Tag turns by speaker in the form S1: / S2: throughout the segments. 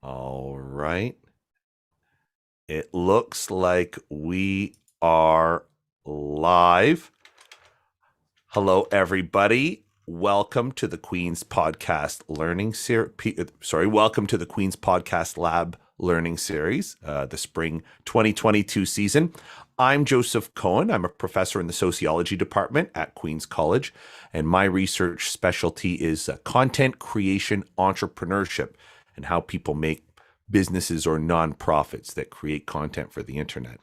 S1: All right. It looks like we are live. Hello, everybody. Welcome to the Queen's Podcast Learning Series. Welcome to the Queen's Podcast Lab Learning Series, the spring 2022 season. I'm Joseph Cohen. I'm a professor in the sociology department at Queen's College, and my research specialty is content creation entrepreneurship and how people make businesses or nonprofits that create content for the internet.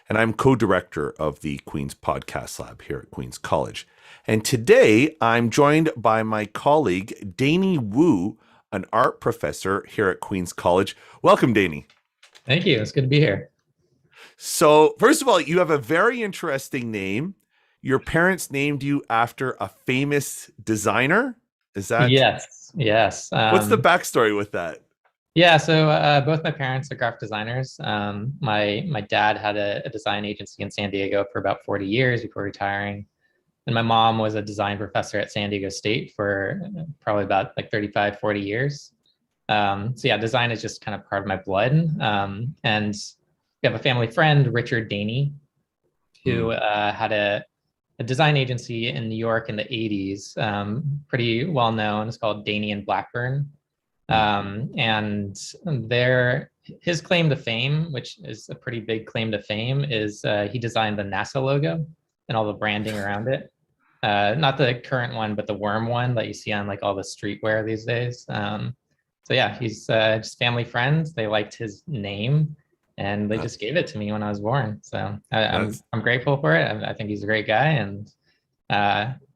S1: And I'm co-director of the Queen's Podcast Lab here at Queen's College. And today I'm joined by my colleague, Danne Woo, an art professor here at Queen's College. Welcome, Danne.
S2: Thank you. It's good to be here.
S1: So first of all, you have a very interesting name. Your parents named you after a famous designer. Is that?
S2: Yes.
S1: What's the backstory with that?
S2: Yeah, so both my parents are graphic designers. My dad had a design agency in San Diego for about 40 years before retiring. And my mom was a design professor at San Diego State for probably about like 35, 40 years. So yeah, design is just kind of part of my blood. And we have a family friend, Richard Danne, who had a design agency in New York in the 80s, pretty well known. It's called Danne and Blackburn. And his claim to fame, which is a pretty big claim to fame, is he designed the NASA logo and all the branding around it. Not the current one, but the worm one that you see on like all the streetwear these days. So yeah, he's just family friends. They liked his name and they just gave it to me when I was born. So I'm grateful for it. I think he's a great guy, and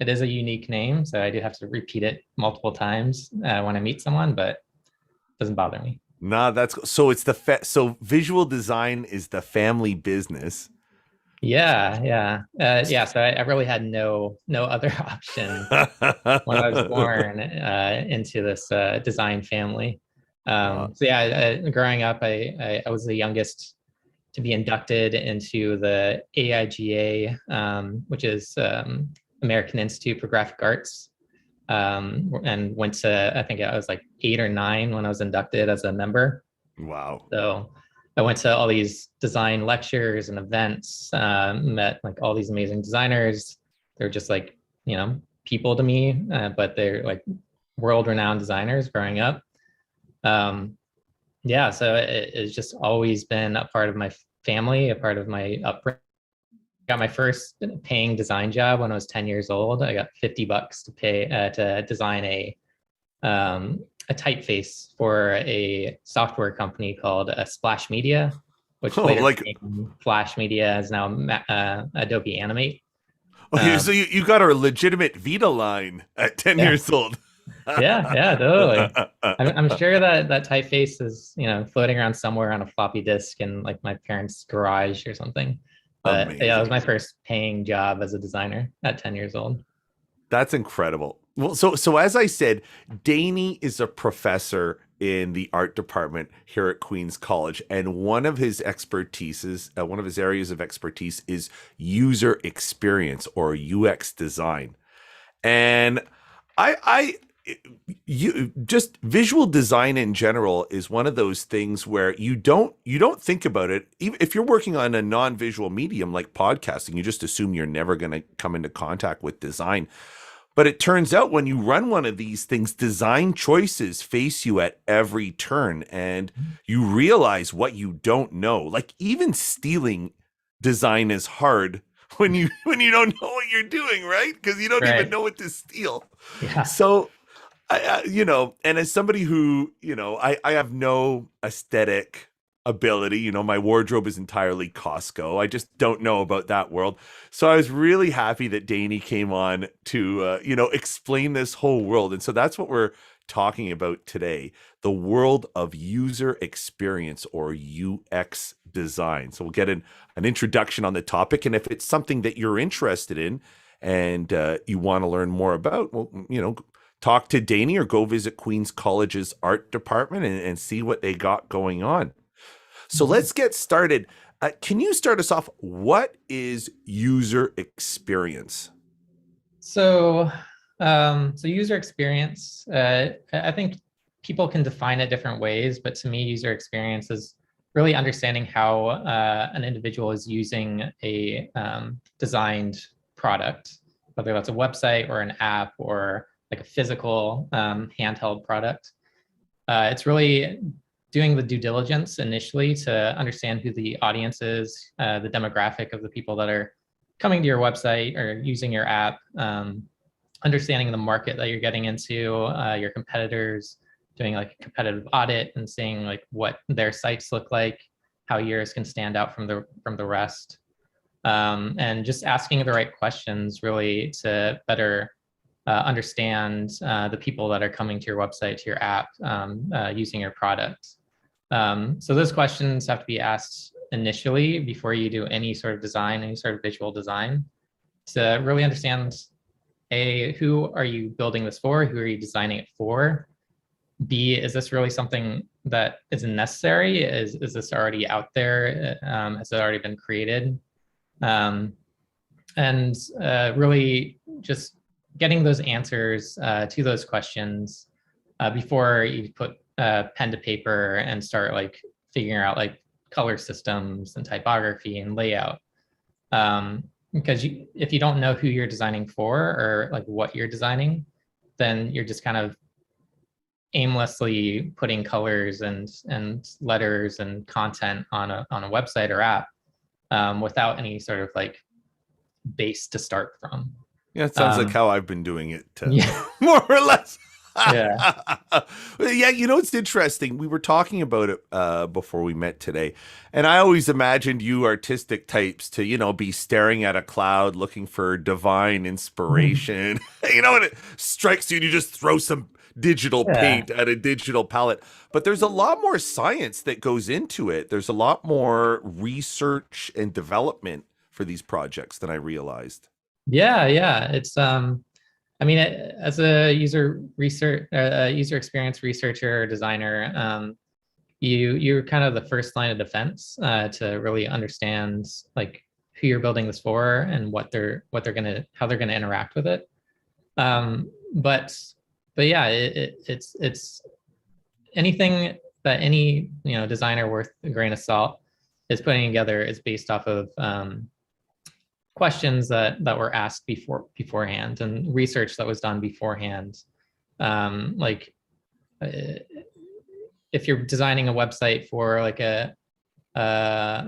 S2: it is a unique name, so I do have to repeat it multiple times when I meet someone, but it doesn't bother me.
S1: Nah, that's so it's so visual design is the family business.
S2: Yeah. So I really had no other option when I was born into this design family. So yeah, growing up, I was the youngest to be inducted into the AIGA, which is American Institute for Graphic Arts, and went to, I think I was like 8 or 9 when I was inducted as a member.
S1: Wow.
S2: So I went to all these design lectures and events, met like all these amazing designers. They're just like, people to me, but they're like world-renowned designers growing up. Yeah, so it's just always been a part of my family, a part of my upbringing. Got my first paying design job when I was 10 years old. I got $50 to pay to design a typeface for a software company called Splash Media, which later became Flash Media, is now Adobe Animate.
S1: Okay, so you got a legitimate Vita line at 10 years old.
S2: Yeah, totally. I'm sure that typeface is floating around somewhere on a floppy disk in like my parents' garage or something. But amazing. Yeah, it was my first paying job as a designer at 10 years old.
S1: That's incredible. Well, so as I said, Danne is a professor in the art department here at Queen's College, and one of his areas of expertise is user experience or UX design. And just visual design in general is one of those things where you don't think about it. Even if you're working on a non-visual medium like podcasting, you just assume you're never going to come into contact with design. But it turns out when you run one of these things, design choices face you at every turn, and you realize what you don't know. Like even stealing design is hard when you don't know what you're doing, right? Because you don't even know what to steal.
S2: Yeah.
S1: So and as somebody who, I have no aesthetic ability, my wardrobe is entirely Costco. I just don't know about that world. So I was really happy that Danne came on to, explain this whole world. And so that's what we're talking about today, the world of user experience or UX design. So we'll get an introduction on the topic. And if it's something that you're interested in and you want to learn more about, well, talk to Danne or go visit Queen's College's art department and see what they got going on. So let's get started. Can you start us off? What is user experience?
S2: So user experience, I think people can define it different ways, but to me, user experience is really understanding how an individual is using a designed product, whether that's a website or an app or like a physical handheld product. It's really doing the due diligence initially to understand who the audience is, the demographic of the people that are coming to your website or using your app, understanding the market that you're getting into, your competitors, doing like a competitive audit and seeing like what their sites look like, how yours can stand out from the rest, and just asking the right questions really to better understand the people that are coming to your website, to your app, using your product. So those questions have to be asked initially before you do any sort of design, any sort of visual design, to really understand, A, who are you building this for? Who are you designing it for? B, is this really something that isn't necessary? Is this already out there? Has it already been created? And really just getting those answers to those questions before you put pen to paper and start like figuring out like color systems and typography and layout. Because if you don't know who you're designing for or like what you're designing, then you're just kind of aimlessly putting colors and letters and content on a website or app without any sort of like base to start from.
S1: Yeah, it sounds like how I've been doing it,
S2: Yeah.
S1: more or less.
S2: Yeah.
S1: Yeah, you know, it's interesting. We were talking about it before we met today, and I always imagined you artistic types to, you know, be staring at a cloud looking for divine inspiration. You know, and it strikes you and you just throw some digital paint at a digital palette. But there's a lot more science that goes into it. There's a lot more research and development for these projects than I realized.
S2: Yeah. It's I mean, as a user experience researcher or designer, you're kind of the first line of defense to really understand like who you're building this for and how they're gonna interact with it. But yeah, it's anything that any designer worth a grain of salt is putting together is based off of questions that were asked beforehand and research that was done beforehand. Like if you're designing a website for like a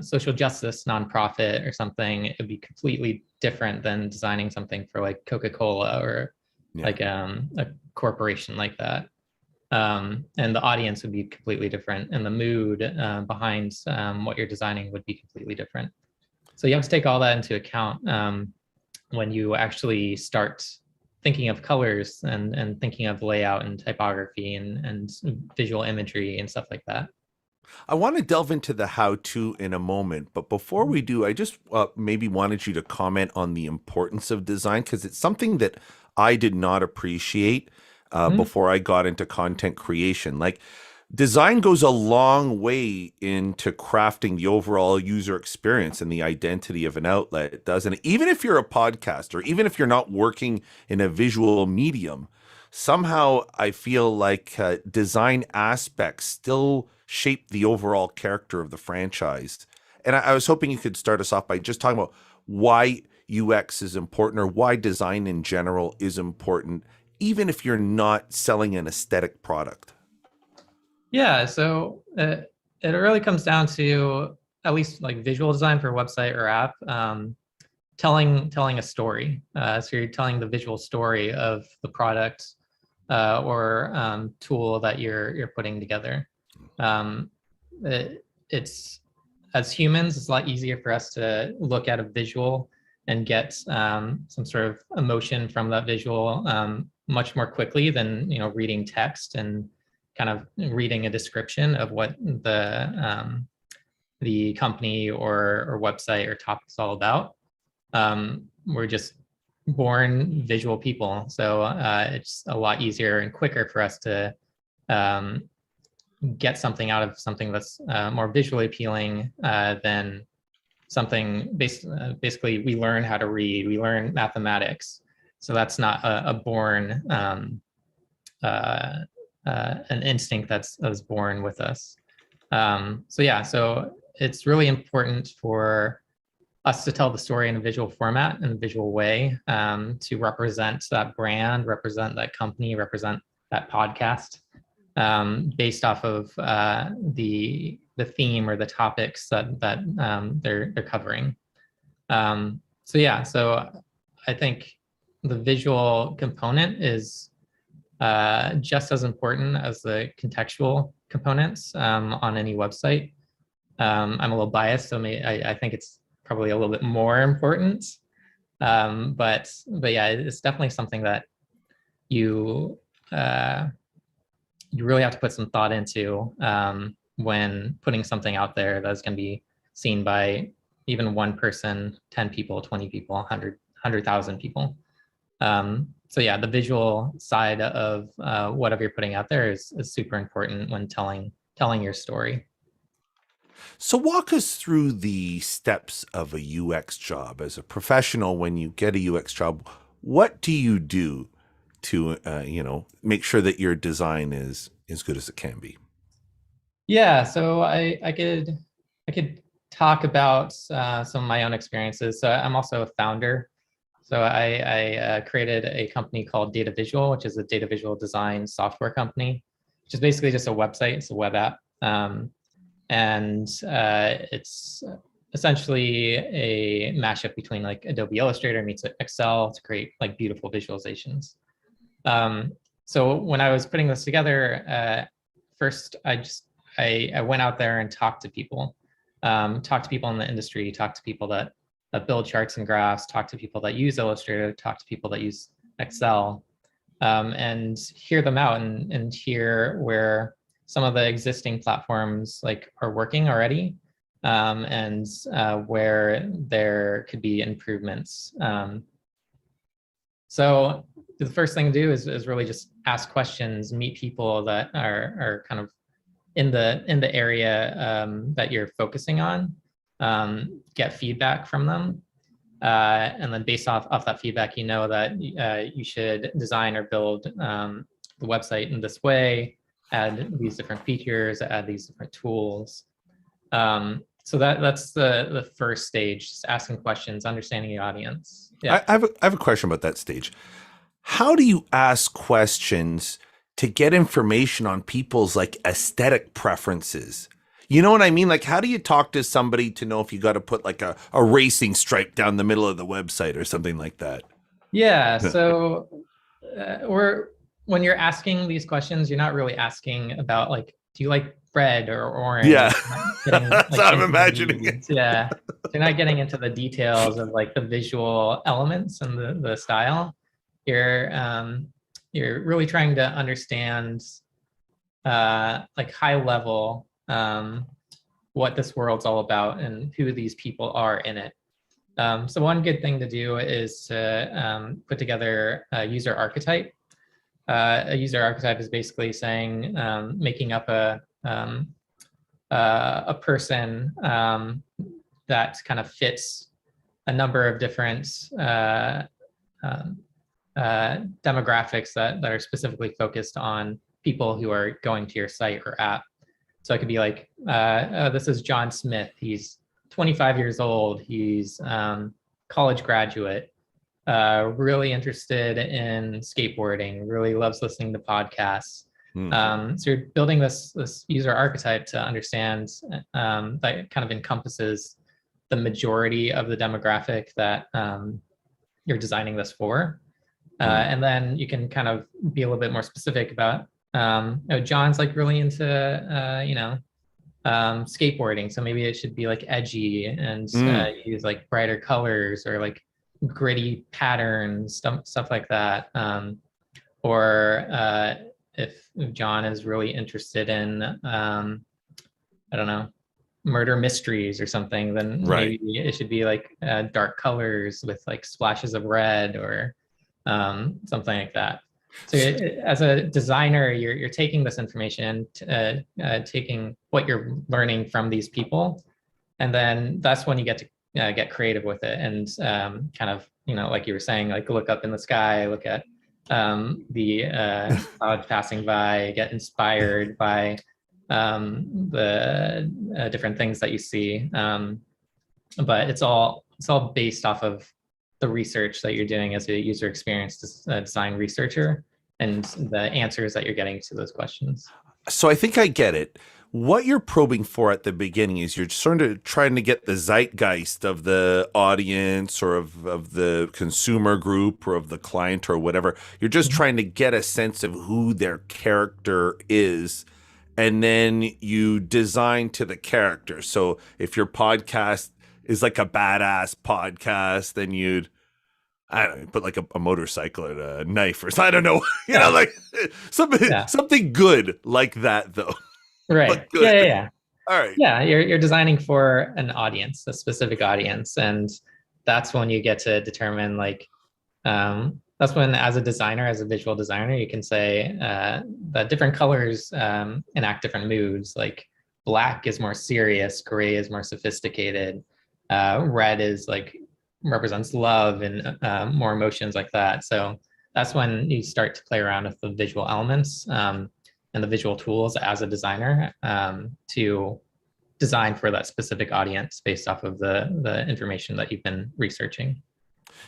S2: social justice nonprofit or something, it'd be completely different than designing something for like Coca-Cola or like a corporation like that. And the audience would be completely different, and the mood behind what you're designing would be completely different. So you have to take all that into account when you actually start thinking of colors and thinking of layout and typography and visual imagery and stuff like that.
S1: I want to delve into the how-to in a moment, but before we do, I just maybe wanted you to comment on the importance of design, because it's something that I did not appreciate before I got into content creation. Like, design goes a long way into crafting the overall user experience and the identity of an outlet. It does. And even if you're a podcaster, even if you're not working in a visual medium, somehow I feel like design aspects still shape the overall character of the franchise. And I was hoping you could start us off by just talking about why UX is important, or why design in general is important, even if you're not selling an aesthetic product.
S2: Yeah, so it really comes down to, at least like visual design for a website or app, telling a story. So you're telling the visual story of the product or tool that you're putting together. It's, as humans, it's a lot easier for us to look at a visual and get some sort of emotion from that visual much more quickly than reading text and kind of reading a description of what the company or website or topic is all about. We're just born visual people, so it's a lot easier and quicker for us to get something out of something that's more visually appealing than something basically we learn how to read, we learn mathematics. So that's not a born an instinct that was born with us. So yeah, so it's really important for us to tell the story in a visual format, in a visual way, to represent that brand, represent that company, represent that podcast, based off of the theme or the topics that they're covering. So yeah, so I think the visual component is just as important as the contextual components on any website. I'm a little biased, so I think it's probably a little bit more important. But yeah, it's definitely something that you you really have to put some thought into when putting something out there that's going to be seen by even one person, 10 people, 20 people, 100,000 people. So yeah, the visual side of whatever you're putting out there is super important when telling your story.
S1: So walk us through the steps of a UX job. As a professional, when you get a UX job, what do you do to make sure that your design is as good as it can be?
S2: Yeah, so I could talk about some of my own experiences. So I'm also a founder. So I created a company called Data Visual, which is a data visual design software company, which is basically just a website. It's a web app. And it's essentially a mashup between like Adobe Illustrator meets Excel to create like beautiful visualizations. So when I was putting this together, first I went out there and talked to people in the industry, talked to people that build charts and graphs, talk to people that use Illustrator, talk to people that use Excel, and hear them out and hear where some of the existing platforms like are working already, and where there could be improvements. So the first thing to do is really just ask questions, meet people that are kind of in the area that you're focusing on, get feedback from them, and then based off that feedback, you know that you should design or build the website in this way, add these different features, add these different tools. So that's the first stage, just asking questions, understanding the audience. Yeah.
S1: I have a question about that stage. How do you ask questions to get information on people's like aesthetic preferences? You know what I mean? Like, how do you talk to somebody to know if you got to put like a racing stripe down the middle of the website or something like that?
S2: Yeah. So, when you're asking these questions, you're not really asking about like, do you like red or orange?
S1: Yeah,
S2: Getting,
S1: that's
S2: like,
S1: how I'm imagining it.
S2: Yeah. So you're not getting into the details of like the visual elements and the style. You're really trying to understand like high level what this world's all about and who these people are in it. So one good thing to do is to put together a user archetype. A user archetype is basically saying, making up a person that kind of fits a number of different demographics that are specifically focused on people who are going to your site or app. So it could be like, this is John Smith. He's 25 years old. He's college graduate, really interested in skateboarding, really loves listening to podcasts. So you're building this user archetype to understand that kind of encompasses the majority of the demographic that you're designing this for. And then you can kind of be a little bit more specific about, John's like really into, skateboarding. So maybe it should be like edgy and use like brighter colors or like gritty patterns, stuff like that. Or if John is really interested in, I don't know, murder mysteries or something, then maybe it should be like dark colors with like splashes of red or something like that. So as a designer, you're taking this information, taking what you're learning from these people, and then that's when you get to get creative with it and kind of, like you were saying, like look up in the sky, look at the cloud passing by, get inspired by the different things that you see. But it's all based off of the research that you're doing as a user experience design researcher and the answers that you're getting to those questions.
S1: So I think I get it. What you're probing for at the beginning is you're sort of trying to get the zeitgeist of the audience or of the consumer group or of the client or whatever. You're just trying to get a sense of who their character is. And then you design to the character. So if your podcast is like a badass podcast, then you'd I don't know, put like a motorcycle and a knife or I don't know,
S2: Yeah.
S1: like
S2: Yeah.
S1: something good like that though.
S2: Right.
S1: But
S2: Yeah.
S1: good.
S2: Yeah. Yeah.
S1: All right.
S2: Yeah. You're designing for an audience, a specific audience, and that's when you get to determine that's when, as a designer, as a visual designer, you can say that different colors enact different moods. Like black is more serious, gray is more sophisticated, red is like represents love and more emotions like that. So that's when you start to play around with the visual elements and the visual tools as a designer to design for that specific audience based off of the information that you've been researching.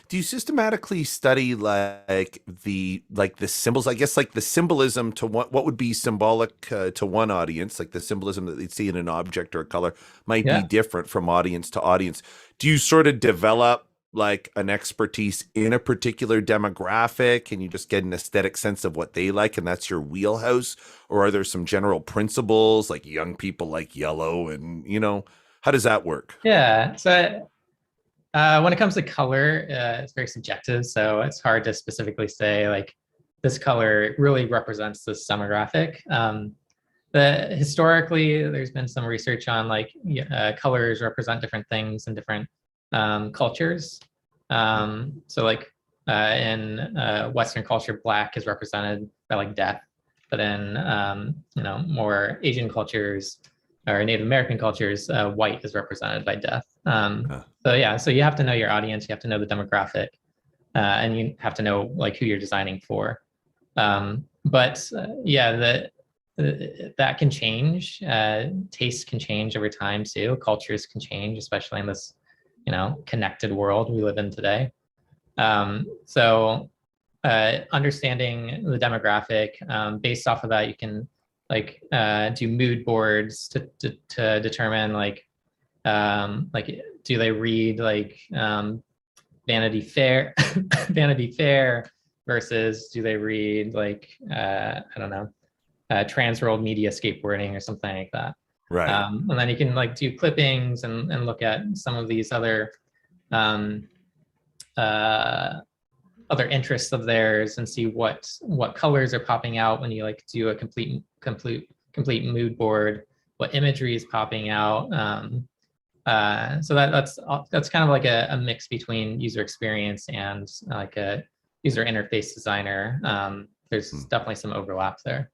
S1: Do you systematically study like the symbols? I guess like the symbolism to what would be symbolic to one audience, like the symbolism that they see in an object or a color might be
S2: Yeah.
S1: different from audience to audience. Do you sort of develop like an expertise in a particular demographic and you just get an aesthetic sense of what they like and that's your wheelhouse? Or are there some general principles like young people like yellow and how does that work?
S2: Yeah. So when it comes to color, it's very subjective. So it's hard to specifically say like this color really represents this demographic. Historically, there's been some research on colors represent different things in different cultures. So like in Western culture, black is represented by like death, but in more Asian cultures or Native American cultures, white is represented by death. So yeah, so you have to know your audience, you have to know the demographic, and you have to know like who you're designing for. But yeah, that can change. Tastes can change over time too. Cultures can change, especially in this connected world we live in today. So understanding the demographic, based off of that, you can do mood boards to determine do they read Vanity Fair Vanity Fair versus do they read I don't know, Transworld Media skateboarding or something like that.
S1: Right.
S2: And then you can do clippings and look at some of these um, other interests of theirs and see what colors are popping out when you do a complete mood board, what imagery is popping out. So that's kind of like a mix between user experience and like a user interface designer. There's definitely some overlap there.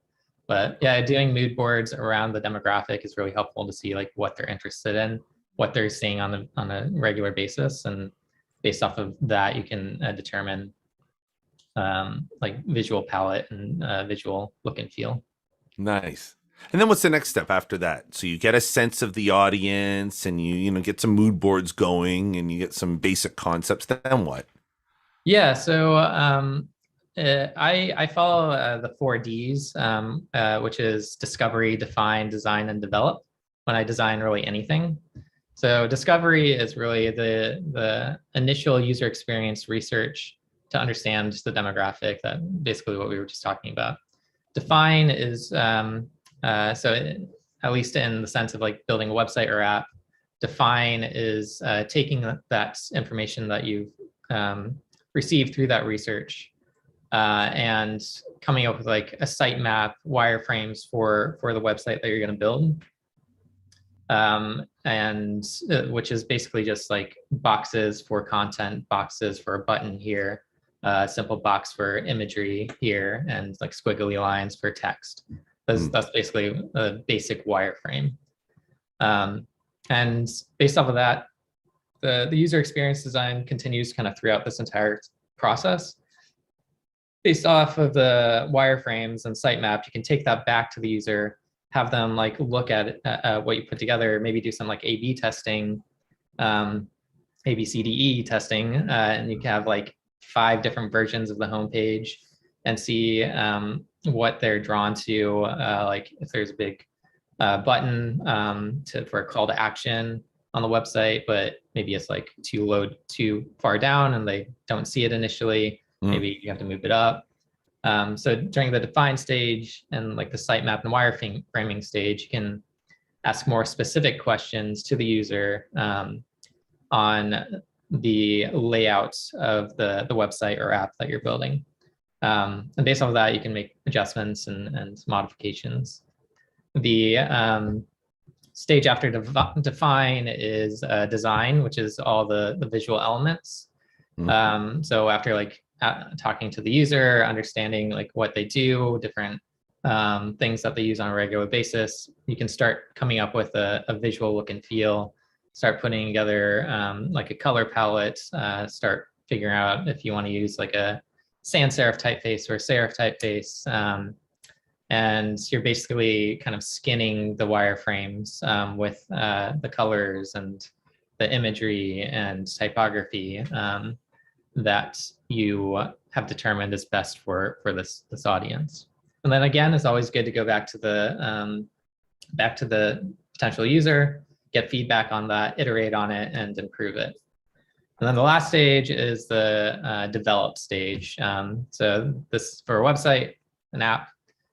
S2: But yeah, doing mood boards around the demographic is really helpful to see what they're interested in, what they're seeing on a regular basis, and based off of that, you can determine visual palette and visual look and feel.
S1: Nice. And then what's the next step after that? So you get a sense of the audience and you get some mood boards going and you get some basic concepts. Then what?
S2: Yeah, so I follow the 4Ds, which is discovery, define, design, and develop when I design really anything. So discovery is really the initial user experience research to understand the demographic, that basically what we were just talking about. Define is, at least in the sense of building a website or app, define is taking that information that you've received through that research and coming up with a sitemap, wireframes for the website that you're going to build. And which is basically just boxes for content, boxes for a button here, simple box for imagery here, and squiggly lines for text. That's basically a basic wireframe. And based off of that, the user experience design continues kind of throughout this entire process. based off of the wireframes and sitemap, you can take that back to the user, have them like look at what you put together, maybe do some like A/B testing, ABCDE testing, and you can have like 5 different versions of the homepage and see what they're drawn to. Like if there's a big button for a call to action on the website, but maybe it's like too far down and they don't see it initially. Maybe you have to move it up. So during the define stage and like the sitemap and wireframing stage, you can ask more specific questions to the user on the layout of the website or app that you're building. And based on that, you can make adjustments and modifications. The stage after define is design, which is all the visual elements. So after like talking to the user, understanding like what they do, different things that they use on a regular basis, you can start coming up with a visual look and feel, start putting together like a color palette, start figuring out if you want to use like a sans serif typeface or a serif typeface. And you're basically kind of skinning the wireframes with the colors and the imagery and typography that you have determined is best for this audience. And then again, it's always good to go back to the potential user, get feedback on that, iterate on it, and improve it. And then the last stage is the develop stage. So this for a website, an app,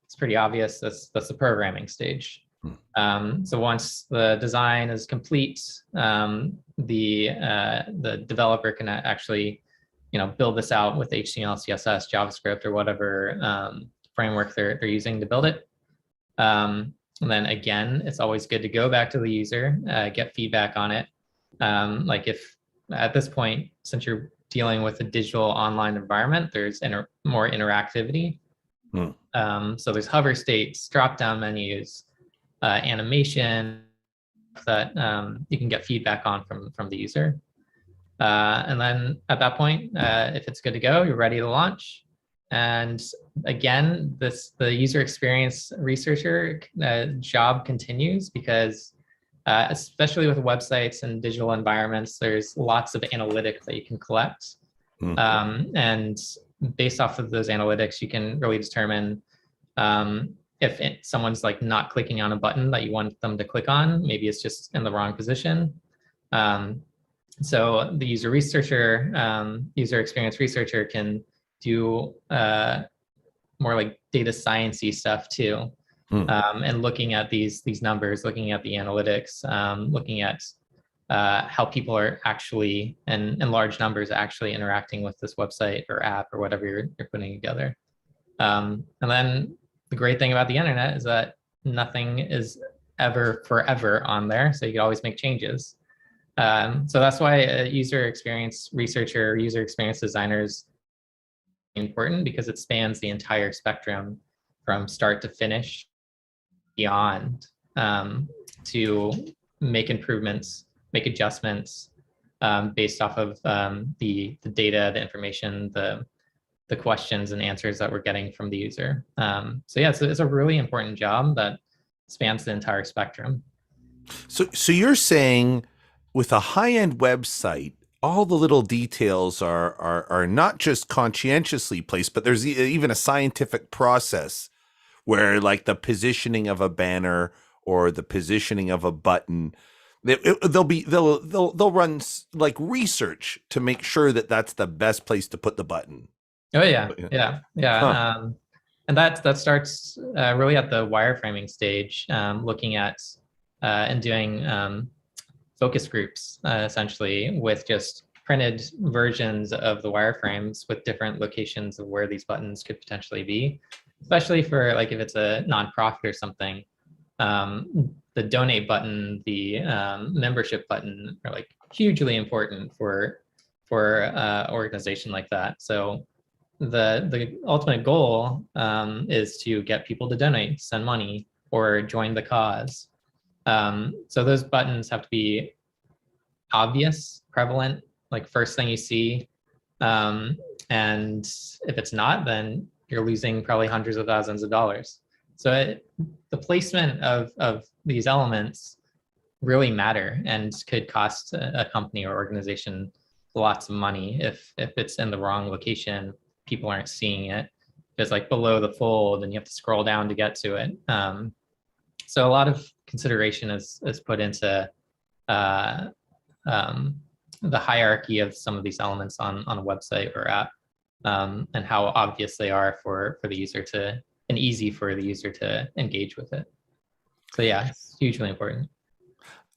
S2: it's pretty obvious. That's the programming stage. So once the design is complete, the developer can actually, build this out with HTML, CSS, JavaScript, or whatever framework they're using to build it. And then again, it's always good to go back to the user, get feedback on it. Like if at this point, since you're dealing with a digital online environment, there's more interactivity. So there's hover states, drop-down menus, animation that you can get feedback on from the user. And then at that point, if it's good to go, you're ready to launch. And again, the user experience researcher job continues because especially with websites and digital environments, there's lots of analytics that you can collect. And based off of those analytics, you can really determine if someone's like not clicking on a button that you want them to click on, maybe it's just in the wrong position. So the user experience researcher can do more like data science-y stuff too. And looking at these numbers, looking at the analytics, looking at how people are actually, in large numbers, actually interacting with this website or app or whatever you're putting together. And then the great thing about the internet is that nothing is ever forever on there, so you can always make changes. So that's why a user experience researcher, user experience designers important, because it spans the entire spectrum from start to finish, beyond, to make improvements, make adjustments based off of the data, the information, the questions and answers that we're getting from the user. So yeah, it's a really important job that spans the entire spectrum.
S1: So you're saying with a high-end website, all the little details are not just conscientiously placed, but there's even a scientific process where like the positioning of a banner or the positioning of a button, they'll run like research to make sure that that's the best place to put the button.
S2: Oh yeah. And that starts really at the wireframing stage, looking at and doing focus groups essentially with just printed versions of the wireframes with different locations of where these buttons could potentially be, especially for like if it's a nonprofit or something. The donate button, the membership button are like hugely important for organization like that. So the ultimate goal is to get people to donate, send money, or join the cause. So those buttons have to be obvious, prevalent, like first thing you see. And if it's not, then you're losing probably hundreds of thousands of dollars. So the placement of these elements really matter and could cost a company or organization lots of money if it's in the wrong location, people aren't seeing it. If it's like below the fold and you have to scroll down to get to it. So a lot of consideration is put into the hierarchy of some of these elements on a website or app, and how obvious they are for the user to, and easy for the user to engage with it. So yeah, it's hugely important.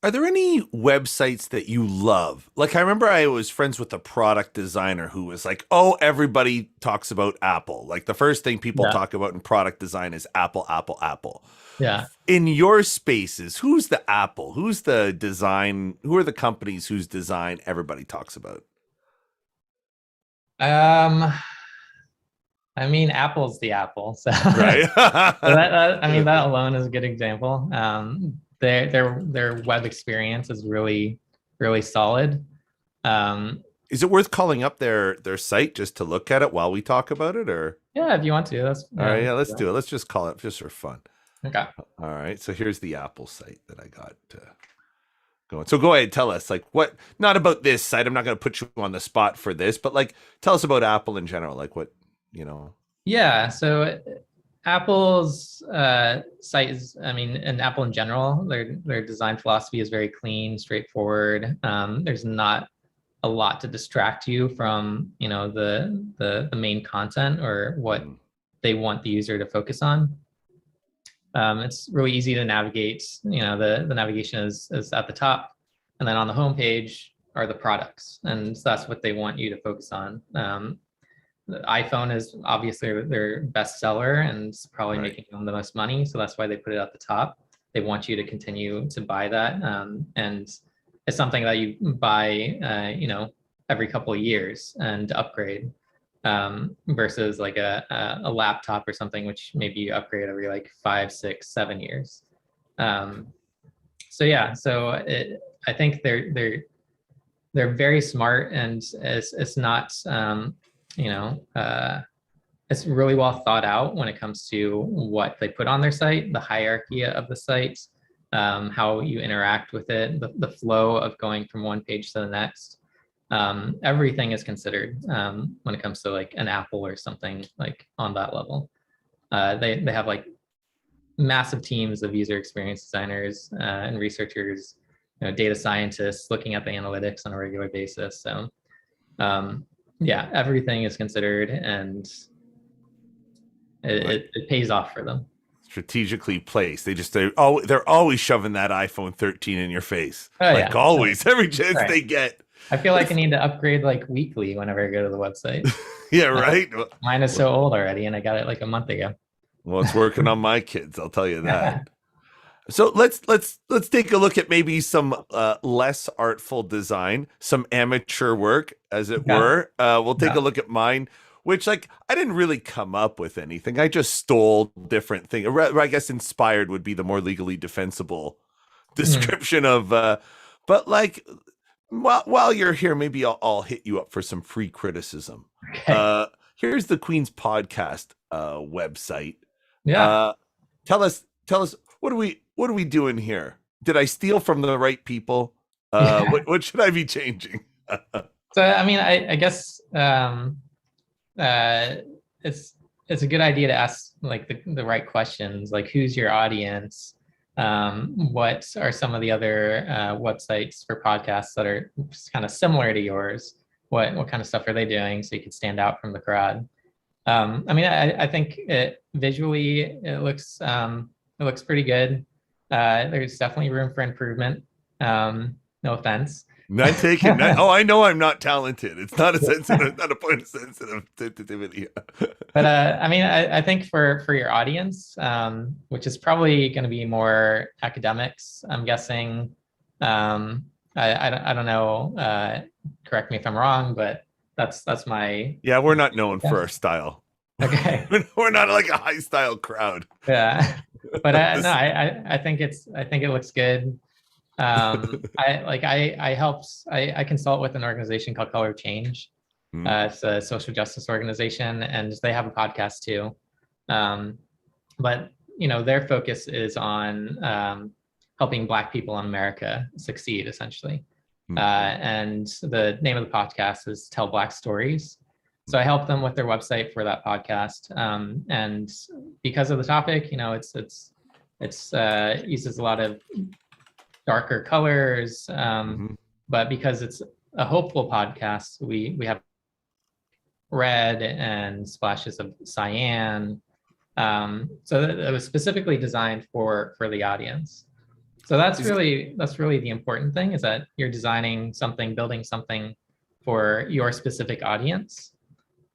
S1: Are there any websites that you love? Like, I remember I was friends with a product designer who was like, oh, everybody talks about Apple. Like, the first thing people talk about in product design is Apple, Apple, Apple.
S2: Yeah.
S1: In your spaces, who's the Apple? Who's the design? Who are the companies whose design everybody talks about?
S2: I mean, Apple's the Apple. So,
S1: right.
S2: I mean, that alone is a good example. Their web experience is really, really solid.
S1: Is it worth calling up their site just to look at it while we talk about it, or?
S2: Yeah, if you want to. That's
S1: all right. Yeah, let's do it. Let's just call it just for fun.
S2: Okay.
S1: All right. So here's the Apple site that I got going. So go ahead, tell us, like, what, not about this site. I'm not going to put you on the spot for this, but like, tell us about Apple in general. Like, what, you know?
S2: Yeah. So Apple's site is, I mean, and Apple in general, their design philosophy is very clean, straightforward. There's not a lot to distract you from, you know, the main content or what they want the user to focus on. It's really easy to navigate. You know, the navigation is at the top, and then on the home page are the products, and so that's what they want you to focus on. The iPhone is obviously their best seller and it's probably making them the most money, so that's why they put it at the top. They want you to continue to buy that, and it's something that you buy, you know, every couple of years and upgrade. Versus like a laptop or something, which maybe you upgrade every like 5, 6, 7 years. So yeah, so I think they're very smart, and it's not, you know, it's really well thought out when it comes to what they put on their site, the hierarchy of the site, how you interact with it, the flow of going from one page to the next. Everything is considered when it comes to like an Apple or something like on that level. They have like massive teams of user experience designers and researchers, you know, data scientists looking at the analytics on a regular basis. So yeah, everything is considered, and it pays off for them.
S1: Strategically placed. They're always shoving that iPhone 13 in your face.
S2: Oh,
S1: like yeah. Always, every chance they get.
S2: I feel like I need to upgrade like weekly whenever I go to the website.
S1: Yeah, right.
S2: Mine is so old already, and I got it like a month ago.
S1: Well, it's working on my kids, I'll tell you that. So let's take a look at maybe some less artful design, some amateur work, as it were. We'll take a look at mine, which, like, I didn't really come up with anything. I just stole different things. I guess inspired would be the more legally defensible description of. But like, while you're here, maybe I'll hit you up for some free criticism. Okay. Here's the Queen's Podcast website.
S2: Yeah.
S1: Tell us, what are we doing here? Did I steal from the right people? What should I be changing?
S2: So, I mean, I guess it's a good idea to ask like the right questions, like who's your audience? What are some of the other websites for podcasts that are kind of similar to yours? What kind of stuff are they doing so you can stand out from the crowd? I mean, I think visually it looks pretty good. There's definitely room for improvement. No offense.
S1: Not taking that. Oh, I know I'm not talented. It's not a sensitive, not a point of sensitivity.
S2: But I mean, I think for your audience, which is probably going to be more academics, I'm guessing. I don't know. Correct me if I'm wrong, but that's my.
S1: Yeah, we're not known for our style.
S2: Okay.
S1: We're not like a high style crowd.
S2: Yeah, but no, I think it looks good. I consult with an organization called Color Change, It's a social justice organization, and they have a podcast too. But their focus is on helping Black people in America succeed, essentially. And the name of the podcast is Tell Black Stories. So I help them with their website for that podcast. And because of the topic, it's uses a lot of darker colors. But because it's a hopeful podcast, we have red and splashes of cyan. So it was specifically designed for the audience. So that's really the important thing, is that you're designing something, building something for your specific audience.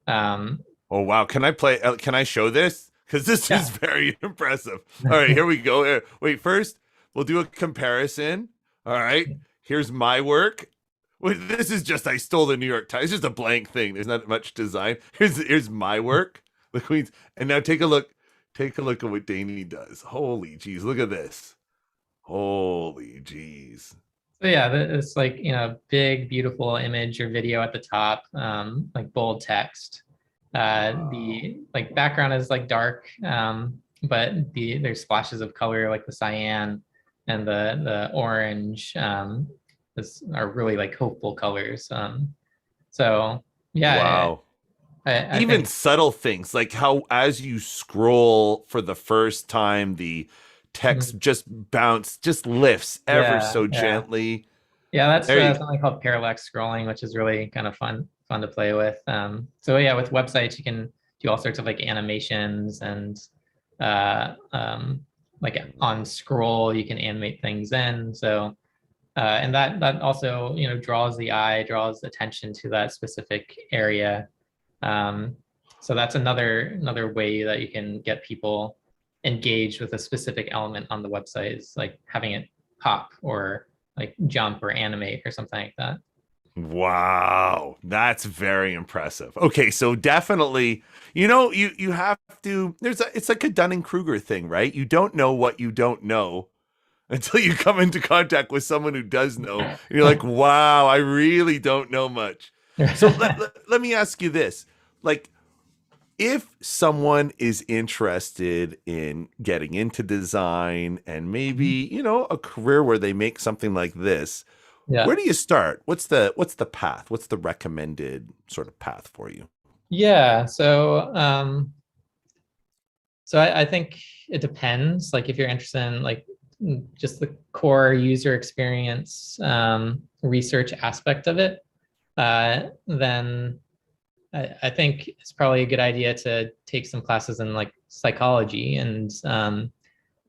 S1: Oh wow! Can I show this? Because this is very impressive. All right, here we go. Wait, first we'll do a comparison. All right, here's my work. Wait, this is just, I stole the New York Times. It's just a blank thing. There's not much design. Here's my work, the Queen's. And now take a look. Take a look at what Danne does. Holy jeez, look at this. Holy jeez.
S2: So yeah, it's like, big, beautiful image or video at the top, like bold text. The background is like dark, but there's splashes of color like the cyan and the orange are really like hopeful colors. So yeah.
S1: Wow.
S2: I
S1: Even
S2: think,
S1: subtle things like how, as you scroll for the first time, the text just lifts ever so gently.
S2: Yeah, that's something called parallax scrolling, which is really kind of fun to play with. So yeah, with websites you can do all sorts of like animations, and like on scroll you can animate things in. So and that also draws the eye, draws attention to that specific area. So that's another way that you can get people engaged with a specific element on the website, is like having it pop or like jump or animate or something like that.
S1: Wow, that's very impressive. Okay, so definitely, you have to. It's like a Dunning-Kruger thing, right? You don't know what you don't know until you come into contact with someone who does know. And you're like, wow, I really don't know much. So let me ask you this. Like, if someone is interested in getting into design and maybe, a career where they make something like this, where do you start? What's the path? What's the recommended sort of path for you?
S2: Yeah. So I think it depends. Like if you're interested in like just the core user experience research aspect of it, then I think it's probably a good idea to take some classes in like psychology and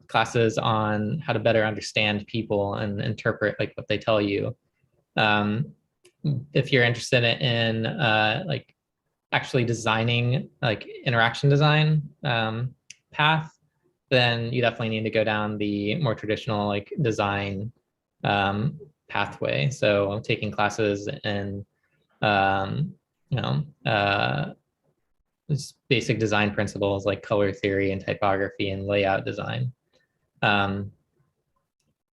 S2: classes on how to better understand people and interpret like what they tell you. If you're interested in like actually designing like interaction design path, then you definitely need to go down the more traditional like design pathway. So taking classes in basic design principles like color theory and typography and layout design.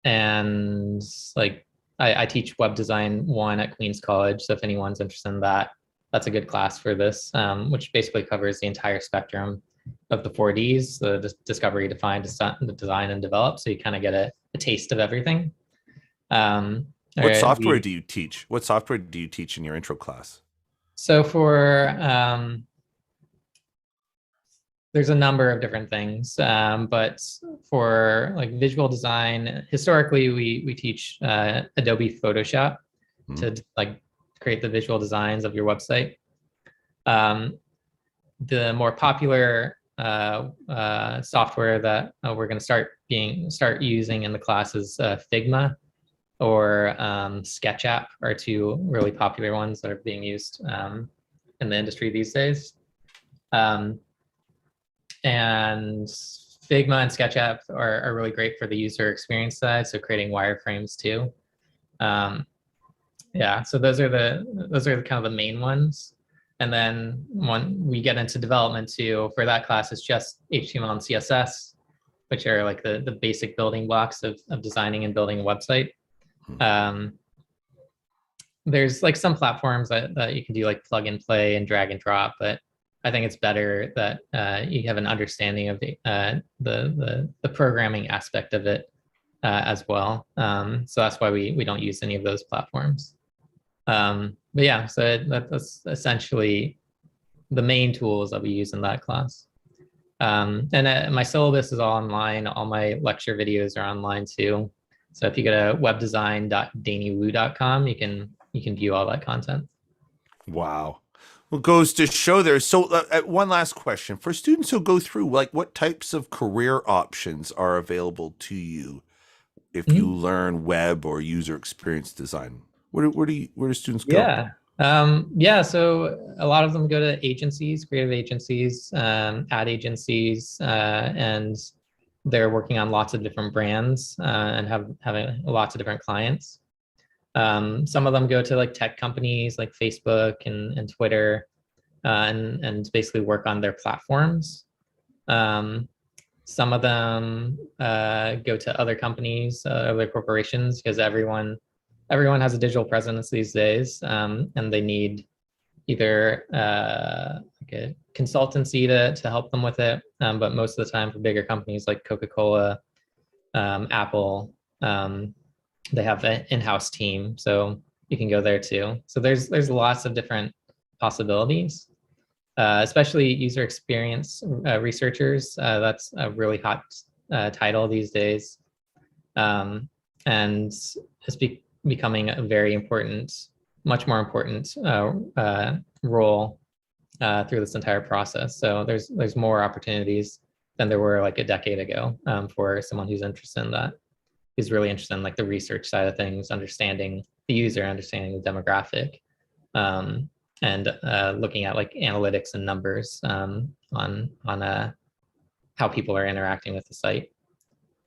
S2: And like I teach web design 1 at Queens College. So if anyone's interested in that, that's a good class for this, which basically covers the entire spectrum of the 4Ds, the discovery, define, design, and develop. So you kind of get a taste of everything.
S1: What software do you teach? What software do you teach in your intro class?
S2: So for there's a number of different things, but for like visual design, historically we teach Adobe Photoshop to like create the visual designs of your website. The more popular software that we're going to start using in the class is Figma or SketchUp are 2 really popular ones that are being used in the industry these days. And Figma and SketchUp are really great for the user experience side, so creating wireframes too. Yeah, so those are kind of the main ones. And then when we get into development too, for that class, it's just HTML and CSS, which are like the basic building blocks of designing and building a website. there's like some platforms that you can do like plug and play and drag and drop, but I think it's better that you have an understanding of the programming aspect of it as well. So that's why we don't use any of those platforms. But yeah, so that's essentially the main tools that we use in that class. And my syllabus is all online. All my lecture videos are online too. So if you go to webdesign.dannewoo.com, you can view all that content.
S1: Wow. Well, goes to show there. So, one last question for students who go through, like, what types of career options are available to you if you
S2: Mhm.
S1: learn web or user experience design? Where do students go?
S2: Yeah. Yeah. So a lot of them go to agencies, creative agencies, ad agencies, and they're working on lots of different brands and having lots of different clients. Some of them go to like tech companies like Facebook and Twitter, and basically work on their platforms. Um, some of them go to other companies, other corporations, because everyone has a digital presence these days, and they need either like a consultancy to help them with it. But most of the time, for bigger companies like Coca-Cola, Apple, they have an in-house team, so you can go there too. So there's lots of different possibilities, especially user experience researchers. That's a really hot title these days, and it's becoming a very important, much more important role through this entire process. So there's more opportunities than there were like a decade ago for someone who's interested in that. Who's really interested in like the research side of things, understanding the user, understanding the demographic, and looking at like analytics and numbers on how people are interacting with the site.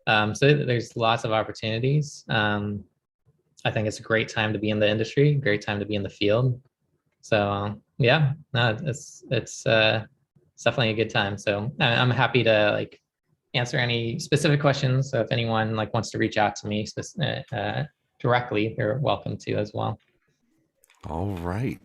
S2: So there's lots of opportunities. I think it's a great time to be in the industry, great time to be in the field. So yeah, no, it's definitely a good time. So I'm happy to like answer any specific questions. So if anyone like wants to reach out to me directly, they're welcome to as well.
S1: All right.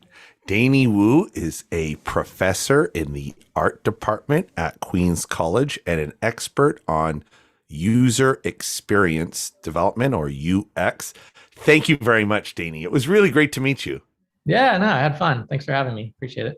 S1: Danne Woo is a professor in the art department at Queens College and an expert on user experience development, or UX. Thank you very much, Danne. It was really great to meet you.
S2: Yeah, no, I had fun. Thanks for having me. Appreciate it.